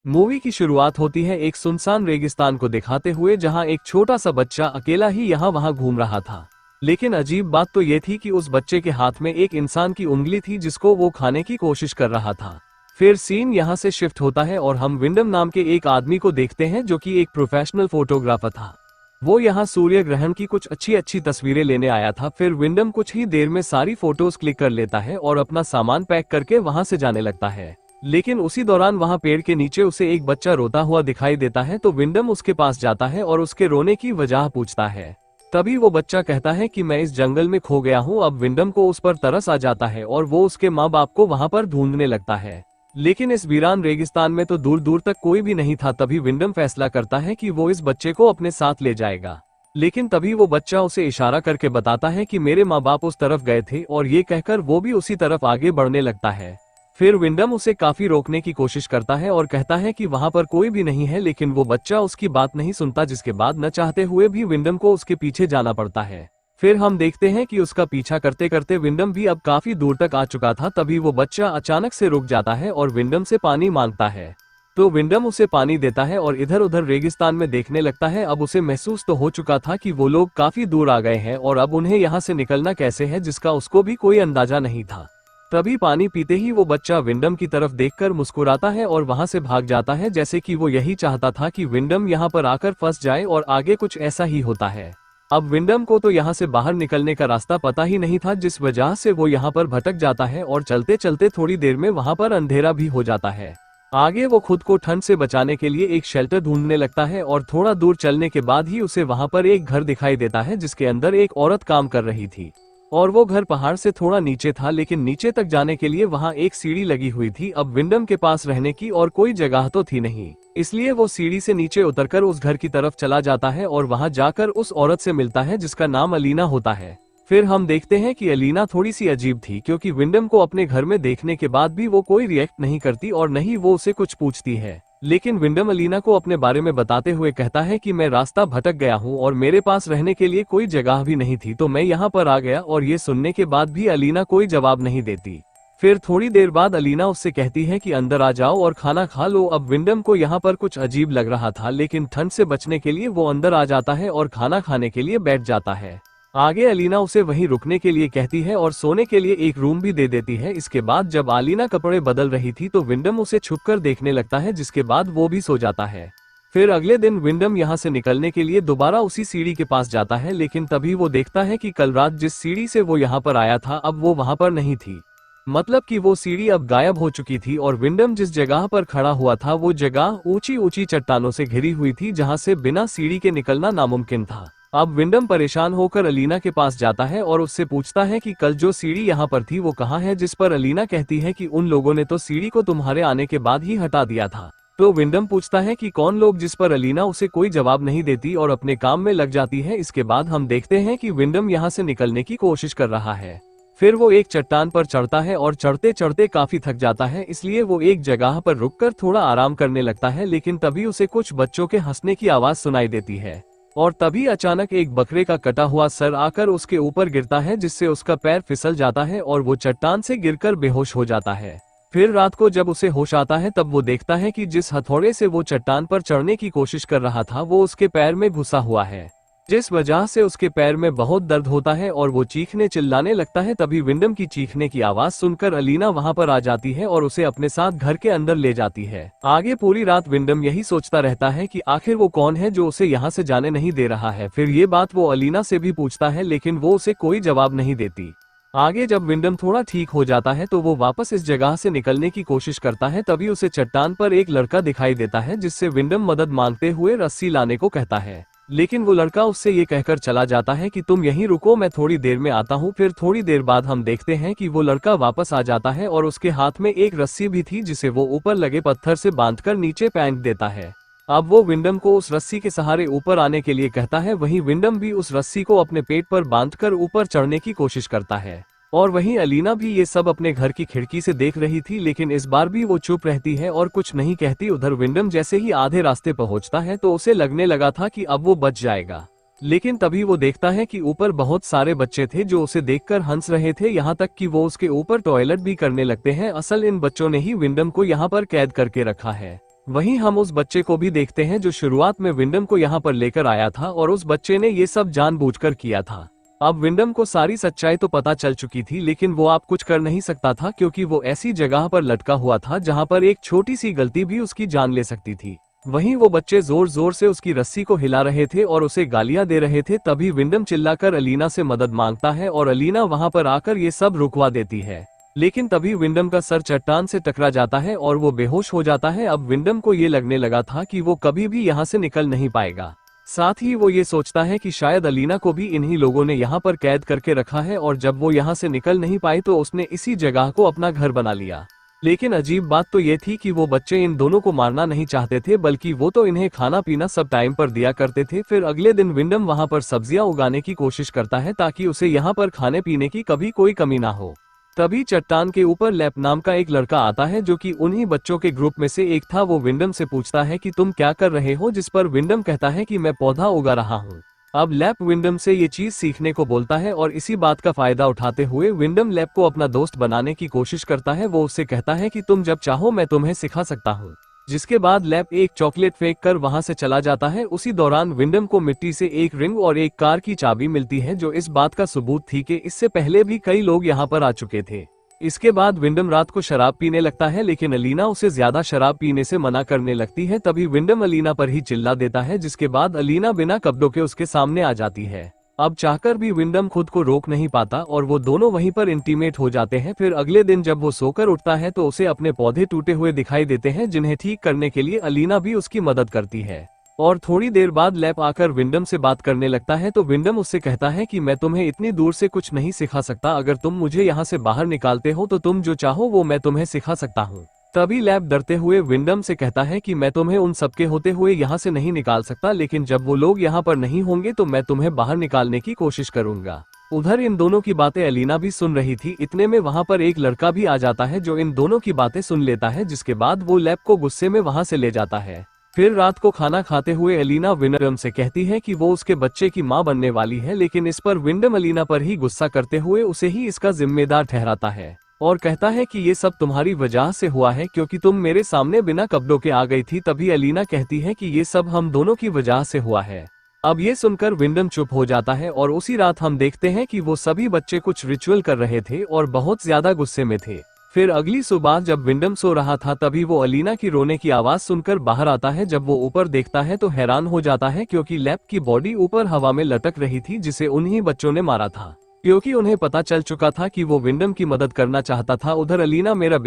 Movie की शुरुआत होती है एक सुनसान रेगिस्तान को दिखाते हुए, जहां एक छोटा सा बच्चा अकेला ही यहाँ वहां घूम रहा था। लेकिन अजीब बात तो ये थी कि उस बच्चे के हाथ में एक इंसान की उंगली थी जिसको वो खाने की कोशिश कर रहा था। फिर सीन यहाँ से शिफ्ट होता है और हम विंडम नाम के एक आदमी को देखते हैं जो कि एक प्रोफेशनल फोटोग्राफर था। वो यहाँ सूर्य ग्रहण की कुछ अच्छी अच्छी तस्वीरें लेने आया था। फिर विंडम कुछ ही देर में सारी फोटोज क्लिक कर लेता है और अपना सामान पैक करके वहां से जाने लगता है। लेकिन उसी दौरान वहां पेड़ के नीचे उसे एक बच्चा रोता हुआ दिखाई देता है, तो विंडम उसके पास जाता है और उसके रोने की वजह पूछता है। तभी वो बच्चा कहता है कि मैं इस जंगल में खो गया हूँ। अब विंडम को उस पर तरस आ जाता है और वो उसके माँ बाप को वहां पर ढूंढने लगता है। लेकिन इस वीरान रेगिस्तान में तो दूर दूर तक कोई भी नहीं था। तभी विंडम फैसला करता है कि वो इस बच्चे को अपने साथ ले जाएगा। लेकिन तभी वो बच्चा उसे इशारा करके बताता है कि मेरे माँ बाप उस तरफ गए थे, और ये कहकर वो भी उसी तरफ आगे बढ़ने लगता है। फिर विंडम उसे काफी रोकने की कोशिश करता है और कहता है कि वहां पर कोई भी नहीं है, लेकिन वो बच्चा उसकी बात नहीं सुनता, जिसके बाद न चाहते हुए भी विंडम को उसके पीछे जाना पड़ता है। फिर हम देखते हैं कि उसका पीछा करते करते विंडम भी अब काफी दूर तक आ चुका था। तभी वो बच्चा अचानक से रुक जाता है और विंडम से पानी मांगता है। तो विंडम उसे पानी देता है और इधर उधर रेगिस्तान में देखने लगता है। अब उसे महसूस तो हो चुका था कि वो लोग काफी दूर आ गए हैं और अब उन्हें यहाँ से निकलना कैसे है, जिसका उसको भी कोई अंदाजा नहीं था। तभी पानी पीते ही वो बच्चा विंडम की तरफ देखकर मुस्कुराता है और वहां से भाग जाता है, जैसे कि वो यही चाहता था कि विंडम यहाँ पर आकर फंस जाए। और आगे कुछ ऐसा ही होता है। अब विंडम को तो यहाँ से बाहर निकलने का रास्ता पता ही नहीं था, जिस वजह से वो यहाँ पर भटक जाता है और चलते चलते थोड़ी देर में वहां पर अंधेरा भी हो जाता है। आगे वो खुद को ठंड से बचाने के लिए एक शेल्टर ढूंढने लगता है और थोड़ा दूर चलने के बाद ही उसे वहां पर एक घर दिखाई देता है, जिसके अंदर एक औरत काम कर रही थी। और वो घर पहाड़ से थोड़ा नीचे था, लेकिन नीचे तक जाने के लिए वहां एक सीढ़ी लगी हुई थी। अब विंडम के पास रहने की और कोई जगह तो थी नहीं, इसलिए वो सीढ़ी से नीचे उतरकर उस घर की तरफ चला जाता है और वहां जाकर उस औरत से मिलता है जिसका नाम अलीना होता है। फिर हम देखते हैं कि अलीना थोड़ी सी अजीब थी, क्योंकि विंडम को अपने घर में देखने के बाद भी वो कोई रिएक्ट नहीं करती और न ही वो उसे कुछ पूछती है। लेकिन विंडम अलीना को अपने बारे में बताते हुए कहता है कि मैं रास्ता भटक गया हूँ और मेरे पास रहने के लिए कोई जगह भी नहीं थी, तो मैं यहाँ पर आ गया। और ये सुनने के बाद भी अलीना कोई जवाब नहीं देती। फिर थोड़ी देर बाद अलीना उससे कहती है कि अंदर आ जाओ और खाना खा लो। अब विंडम को यहाँ पर कुछ अजीब लग रहा था, लेकिन ठंड से बचने के लिए वो अंदर आ जाता है और खाना खाने के लिए बैठ जाता है। आगे अलीना उसे वहीं रुकने के लिए कहती है और सोने के लिए एक रूम भी दे देती है। इसके बाद जब अलीना कपड़े बदल रही थी तो विंडम उसे छुपकर देखने लगता है, जिसके बाद वो भी सो जाता है। फिर अगले दिन विंडम यहाँ से निकलने के लिए दोबारा उसी सीढ़ी के पास जाता है, लेकिन तभी वो देखता है कि कल रात जिस सीढ़ी से वो यहाँ पर आया था अब वो वहाँ पर नहीं थी। मतलब कि वो सीढ़ी अब गायब हो चुकी थी और विंडम जिस जगह पर खड़ा हुआ था वो जगह ऊंची ऊंची चट्टानों से घिरी हुई थी, जहाँ से बिना सीढ़ी के निकलना नामुमकिन था। अब विंडम परेशान होकर अलीना के पास जाता है और उससे पूछता है कि कल जो सीढ़ी यहाँ पर थी वो कहाँ है, जिस पर अलीना कहती है कि उन लोगों ने तो सीढ़ी को तुम्हारे आने के बाद ही हटा दिया था। तो विंडम पूछता है कि कौन लोग, जिस पर अलीना उसे कोई जवाब नहीं देती और अपने काम में लग जाती है। इसके बाद हम देखते हैं कि विंडम यहाँ से निकलने की कोशिश कर रहा है। फिर वो एक चट्टान पर चढ़ता है और चढ़ते चढ़ते काफी थक जाता है, इसलिए वो एक जगह पर रुककर थोड़ा आराम करने लगता है। लेकिन तभी उसे कुछ बच्चों के हंसने की आवाज सुनाई देती है और तभी अचानक एक बकरे का कटा हुआ सर आकर उसके ऊपर गिरता है, जिससे उसका पैर फिसल जाता है और वो चट्टान से गिरकर बेहोश हो जाता है। फिर रात को जब उसे होश आता है तब वो देखता है कि जिस हथौड़े से वो चट्टान पर चढ़ने की कोशिश कर रहा था वो उसके पैर में घुसा हुआ है, जिस वजह से उसके पैर में बहुत दर्द होता है और वो चीखने चिल्लाने लगता है। तभी विंडम की चीखने की आवाज सुनकर अलीना वहां पर आ जाती है और उसे अपने साथ घर के अंदर ले जाती है। आगे पूरी रात विंडम यही सोचता रहता है कि आखिर वो कौन है जो उसे यहाँ से जाने नहीं दे रहा है। फिर ये बात वो अलीना से भी पूछता है, लेकिन वो उसे कोई जवाब नहीं देती। आगे जब विंडम थोड़ा ठीक हो जाता है तो वो वापस इस जगह से निकलने की कोशिश करता है। तभी उसे चट्टान पर एक लड़का दिखाई देता है, जिससे विंडम मदद मांगते हुए रस्सी लाने को कहता है। लेकिन वो लड़का उससे ये कहकर चला जाता है कि तुम यहीं रुको, मैं थोड़ी देर में आता हूँ। फिर थोड़ी देर बाद हम देखते हैं कि वो लड़का वापस आ जाता है और उसके हाथ में एक रस्सी भी थी, जिसे वो ऊपर लगे पत्थर से बांधकर नीचे फेंक देता है। अब वो विंडम को उस रस्सी के सहारे ऊपर आने के लिए कहता है। वहीं विंडम भी उस रस्सी को अपने पेट पर बांधकर ऊपर चढ़ने की कोशिश करता है। और वहीं अलीना भी ये सब अपने घर की खिड़की से देख रही थी, लेकिन इस बार भी वो चुप रहती है और कुछ नहीं कहती। उधर विंडम जैसे ही आधे रास्ते पहुंचता है तो उसे लगने लगा था कि अब वो बच जाएगा, लेकिन तभी वो देखता है कि ऊपर बहुत सारे बच्चे थे जो उसे देखकर हंस रहे थे, यहाँ तक कि वो उसके ऊपर टॉयलेट भी करने लगते हैं। असल इन बच्चों ने ही विंडम को यहाँ पर कैद करके रखा है। वहीं हम उस बच्चे को भी देखते हैं जो शुरुआत में विंडम को यहाँ पर लेकर आया था और उस बच्चे ने ये सब जानबूझकर किया था। अब विंडम को सारी सच्चाई तो पता चल चुकी थी, लेकिन वो आप कुछ कर नहीं सकता था क्योंकि वो ऐसी जगह पर लटका हुआ था जहाँ पर एक छोटी सी गलती भी उसकी जान ले सकती थी। वहीं वो बच्चे जोर जोर से उसकी रस्सी को हिला रहे थे और उसे गालियां दे रहे थे। तभी विंडम चिल्लाकर अलीना से मदद मांगता है और अलीना वहां पर आकर ये सब रुकवा देती है। लेकिन तभी विंडम का सर चट्टान से टकरा जाता है और वो बेहोश हो जाता है। अब विंडम को ये लगने लगा था कि वो कभी भी यहाँ से निकल नहीं पाएगा। साथ ही वो ये सोचता है कि शायद अलीना को भी इन्हीं लोगों ने यहाँ पर कैद करके रखा है और जब वो यहाँ से निकल नहीं पाई तो उसने इसी जगह को अपना घर बना लिया। लेकिन अजीब बात तो ये थी कि वो बच्चे इन दोनों को मारना नहीं चाहते थे, बल्कि वो तो इन्हें खाना पीना सब टाइम पर दिया करते थे। फिर अगले दिन विंडम वहाँ पर सब्जियां उगाने की कोशिश करता है ताकि उसे यहाँ पर खाने पीने की कभी कोई कमी ना हो। तभी चट्टान के ऊपर लैप नाम का एक लड़का आता है जो कि उन्हीं बच्चों के ग्रुप में से एक था। वो विंडम से पूछता है कि तुम क्या कर रहे हो, जिस पर विंडम कहता है कि मैं पौधा उगा रहा हूँ। अब लैप विंडम से ये चीज सीखने को बोलता है और इसी बात का फायदा उठाते हुए विंडम लैप को अपना दोस्त बनाने की कोशिश करता है। वो उससे कहता है कि तुम जब चाहो मैं तुम्हें सिखा सकता हूँ। जिसके बाद लैप एक चॉकलेट फेंक कर वहां से चला जाता है। उसी दौरान विंडम को मिट्टी से एक रिंग और एक कार की चाबी मिलती है जो इस बात का सबूत थी कि इससे पहले भी कई लोग यहाँ पर आ चुके थे। इसके बाद विंडम रात को शराब पीने लगता है, लेकिन अलीना उसे ज्यादा शराब पीने से मना करने लगती है। तभी विंडम अलीना पर ही चिल्ला देता है, जिसके बाद अलीना बिना कपड़ों के उसके सामने आ जाती है। अब चाहकर भी विंडम खुद को रोक नहीं पाता और वो दोनों वहीं पर इंटीमेट हो जाते हैं। फिर अगले दिन जब वो सोकर उठता है तो उसे अपने पौधे टूटे हुए दिखाई देते हैं, जिन्हें ठीक करने के लिए अलीना भी उसकी मदद करती है। और थोड़ी देर बाद लैप आकर विंडम से बात करने लगता है तो विंडम उससे कहता है कि मैं तुम्हें इतनी दूर से कुछ नहीं सिखा सकता, अगर तुम मुझे यहाँ से बाहर निकालते हो तो तुम जो चाहो वो मैं तुम्हें सिखा सकता हूँ। तभी लैप डरते हुए विंडम से कहता है कि मैं तुम्हें उन सबके होते हुए यहाँ से नहीं निकाल सकता, लेकिन जब वो लोग यहाँ पर नहीं होंगे तो मैं तुम्हें बाहर निकालने की कोशिश करूंगा। उधर इन दोनों की बातें अलीना भी सुन रही थी। इतने में वहाँ पर एक लड़का भी आ जाता है जो इन दोनों की बातें सुन लेता है, जिसके बाद वो लैप को गुस्से में वहाँ से ले जाता है। फिर रात को खाना खाते हुए अलीना विंडम से कहती है कि वो उसके बच्चे की मां बनने वाली है, लेकिन इस पर विंडम अलीना पर ही गुस्सा करते हुए उसे ही इसका जिम्मेदार ठहराता है और कहता है कि ये सब तुम्हारी वजह से हुआ है क्योंकि तुम मेरे सामने बिना कपड़ों के आ गई थी। तभी अलीना कहती है कि ये सब हम दोनों की वजह से हुआ है। अब ये सुनकर विंडम चुप हो जाता है और उसी रात हम देखते हैं कि वो सभी बच्चे कुछ रिचुअल कर रहे थे और बहुत ज्यादा गुस्से में थे। फिर अगली सुबह जब विंडम सो रहा था तभी वो अलीना की रोने की आवाज सुनकर बाहर आता है। जब वो ऊपर देखता है तो हैरान हो जाता है क्योंकि लैप की बॉडी ऊपर हवा में लटक रही थी, जिसे उन्हीं बच्चों ने मारा था। क्योंकि उन्हें पता चल चुका था कि वो विंडम की मदद करना चाहता था। उधर अलीना मेरा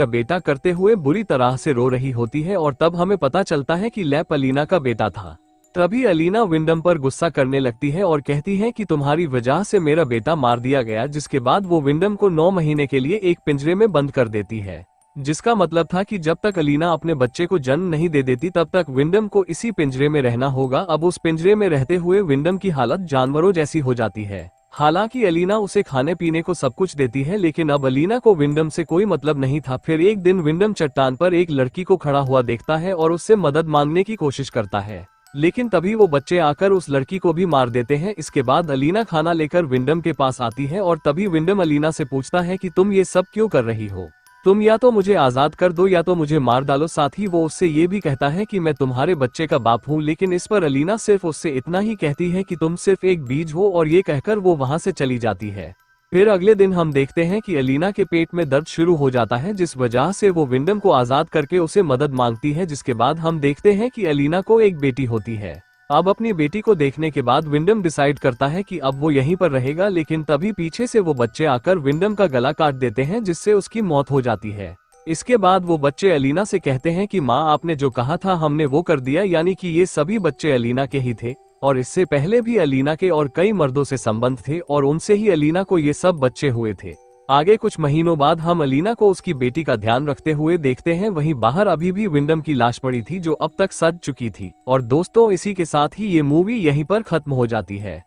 बेटा करते हुए बुरी तरह से रो रही होती है और तब हमें पता चलता है कि लैप अलीना का बेटा था। तभी अलीना विंडम पर गुस्सा करने लगती है और कहती है कि तुम्हारी वजह से मेरा बेटा मार दिया गया। जिसके बाद वो विंडम को 9 महीने के लिए एक पिंजरे में बंद कर देती है, जिसका मतलब था कि जब तक अलीना अपने बच्चे को जन्म नहीं दे देती तब तक विंडम को इसी पिंजरे में रहना होगा। अब उस पिंजरे में रहते हुए विंडम की हालत जानवरों जैसी हो जाती है। हालांकि अलीना उसे खाने पीने को सब कुछ देती है, लेकिन अब अलीना को विंडम से कोई मतलब नहीं था। फिर एक दिन विंडम चट्टान पर एक लड़की को खड़ा हुआ देखता है और उससे मदद मांगने की कोशिश करता है, लेकिन तभी वो बच्चे आकर उस लड़की को भी मार देते हैं। इसके बाद अलीना खाना लेकर विंडम के पास आती है और तभी विंडम अलीना से पूछता है कि तुम ये सब क्यों कर रही हो, तुम या तो मुझे आजाद कर दो या तो मुझे मार डालो। साथ ही वो उससे ये भी कहता है कि मैं तुम्हारे बच्चे का बाप हूँ, लेकिन इस पर अलीना सिर्फ उससे इतना ही कहती है कि तुम सिर्फ एक बीज हो और ये कहकर वो वहाँ से चली जाती है। फिर अगले दिन हम देखते हैं कि अलीना के पेट में दर्द शुरू हो जाता है, जिस वजह से वो विंडम को आजाद करके उसे मदद मांगती है। जिसके बाद हम देखते हैं कि अलीना को एक बेटी होती है। अब अपनी बेटी को देखने के बाद विंडम डिसाइड करता है कि अब वो यहीं पर रहेगा, लेकिन तभी पीछे से वो बच्चे आकर विंडम का गला काट देते हैं, जिससे उसकी मौत हो जाती है। इसके बाद वो बच्चे अलीना से कहते हैं कि माँ आपने जो कहा था हमने वो कर दिया, यानी कि ये सभी बच्चे अलीना के ही थे और इससे पहले भी अलीना के और कई मर्दों से संबंध थे और उनसे ही अलीना को ये सब बच्चे हुए थे। आगे कुछ महीनों बाद हम अलीना को उसकी बेटी का ध्यान रखते हुए देखते हैं। वहीं बाहर अभी भी विंडम की लाश पड़ी थी जो अब तक सड़ चुकी थी। और दोस्तों, इसी के साथ ही ये मूवी यहीं पर खत्म हो जाती है।